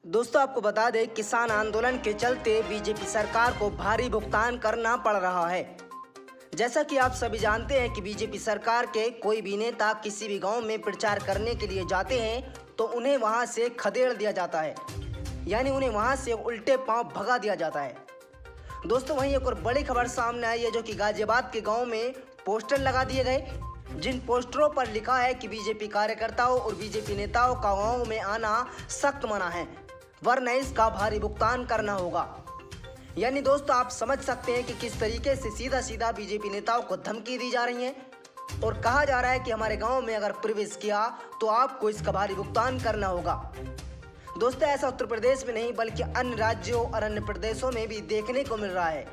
दोस्तों आपको बता दें, किसान आंदोलन के चलते बीजेपी सरकार को भारी भुगतान करना पड़ रहा है। जैसा कि आप सभी जानते हैं कि बीजेपी सरकार के कोई भी नेता किसी भी गांव में प्रचार करने के लिए जाते हैं तो उन्हें वहां से खदेड़ दिया जाता है, यानी उन्हें वहां से उल्टे पांव भगा दिया जाता है। दोस्तों वहीं एक और बड़ी खबर सामने आई है, जो कि गाजियाबाद के गाँव में पोस्टर लगा दिए गए, जिन पोस्टरों पर लिखा है कि बीजेपी कार्यकर्ताओं और बीजेपी नेताओं का गाँव में आना सख्त मना है, वरना इसका भारी भुगतान करना होगा। यानी दोस्तों आप समझ सकते हैं कि किस तरीके से सीधा सीधा बीजेपी नेताओं को धमकी दी जा रही है और कहा जा रहा है कि हमारे गांव में अगर प्रवेश किया तो आपको इसका भारी भुगतान करना होगा। दोस्तों ऐसा उत्तर प्रदेश में नहीं बल्कि अन्य राज्यों और अन्य प्रदेशों में भी देखने को मिल रहा है।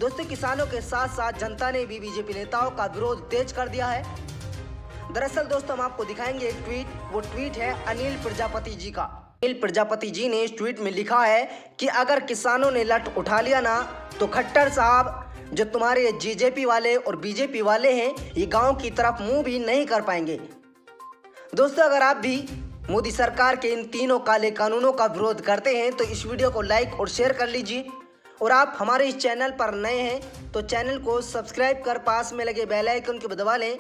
दोस्तों किसानों के साथ साथ जनता ने भी बीजेपी नेताओं का विरोध तेज कर दिया है। दरअसल दोस्तों हम आपको दिखाएंगे एक ट्वीट। वो ट्वीट है अनिल प्रजापति जी का। अनिल प्रजापति जी ने इस ट्वीट में लिखा है कि अगर किसानों ने लठ उठा लिया ना तो खट्टर साहब, जो तुम्हारे जेजेपी वाले और बीजेपी वाले हैं, ये गांव की तरफ मुंह भी नहीं कर पाएंगे। दोस्तों अगर आप भी मोदी सरकार के इन तीनों काले कानूनों का विरोध करते हैं तो इस वीडियो को लाइक और शेयर कर लीजिए, और आप हमारे इस चैनल पर नए हैं तो चैनल को सब्सक्राइब कर पास में लगे बेल आइकन को दबा लें,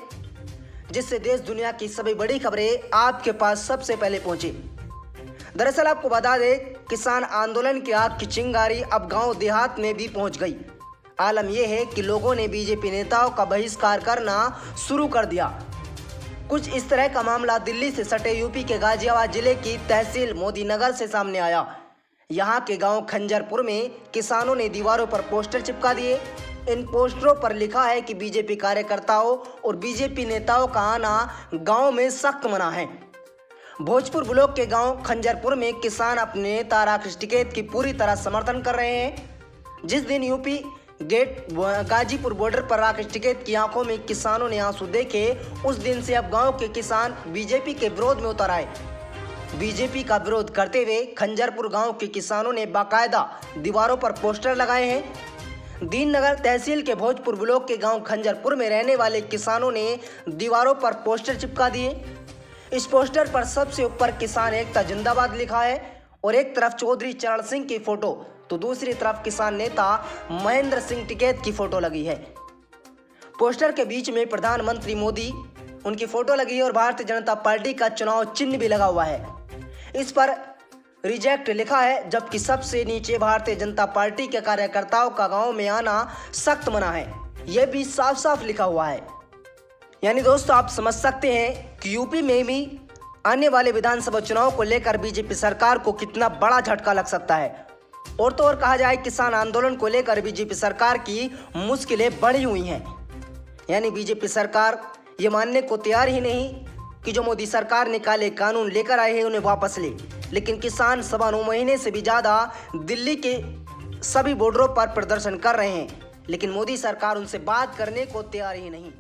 जिससे देश दुनिया की सभी बड़ी खबरें आपके पास सबसे पहले पहुंचे। दरअसल आपको बता दें, किसान आंदोलन की आग की चिंगारी अब गांव देहात में भी पहुंच गई। आलम यह है कि लोगों ने बीजेपी नेताओं का बहिष्कार करना शुरू कर दिया। कुछ इस तरह का मामला दिल्ली से सटे यूपी के गाजियाबाद जिले की तहसील मोदीनगर से सामने आया। यहाँ के गांव खंजरपुर में किसानों ने दीवारों पर पोस्टर चिपका दिए। इन पोस्टरों पर लिखा है कि बीजेपी कार्यकर्ताओं और बीजेपी नेताओं का आना गांव में सख्त मना है। भोजपुर ब्लॉक के गांव खंजरपुर में किसान अपने नेता राकेश टिकैत की पूरी तरह समर्थन कर रहे हैं। जिस दिन यूपी गेट गाजीपुर बॉर्डर पर राकेश टिकैत की आंखों में किसानों ने आंसू देखे, उस दिन से अब गांव के किसान बीजेपी के विरोध में उतर आए। बीजेपी का विरोध करते हुए खंजरपुर गांव के किसानों ने बाकायदा दीवारों पर पोस्टर लगाए हैं। दीननगर तहसील के भोजपुर ब्लॉक के गांव खंजरपुर में रहने वाले किसानों ने दीवारों पर पोस्टर चिपका दिए। इस पोस्टर पर सबसे ऊपर किसान एकता जिंदाबाद लिखा है और एक तरफ चौधरी चरण सिंह की फोटो तो दूसरी तरफ किसान नेता महेंद्र सिंह टिकैत की फोटो लगी है। पोस्टर के बीच में प्रधानमंत्री मोदी उनकी फोटो लगी है और भारतीय जनता पार्टी का चुनाव चिन्ह भी लगा हुआ है। इस पर रिजेक्ट लिखा है, जबकि सबसे नीचे भारतीय जनता पार्टी के कार्यकर्ताओं का गांव में आना सख्त मना है, यह भी साफ साफ लिखा हुआ है। यानी दोस्तों आप समझ सकते हैं कि यूपी में भी आने वाले विधानसभा चुनाव को लेकर बीजेपी सरकार को कितना बड़ा झटका लग सकता है। और तो और कहा जाए, किसान आंदोलन को लेकर बीजेपी सरकार की मुश्किलें बढ़ी हुई हैं। यानी बीजेपी सरकार ये मानने को तैयार ही नहीं कि जो मोदी सरकार ने काले कानून लेकर आए हैं उन्हें वापस ले, लेकिन किसान 9.25 महीने से भी ज़्यादा दिल्ली के सभी बॉर्डरों पर प्रदर्शन कर रहे हैं, लेकिन मोदी सरकार उनसे बात करने को तैयार ही नहीं।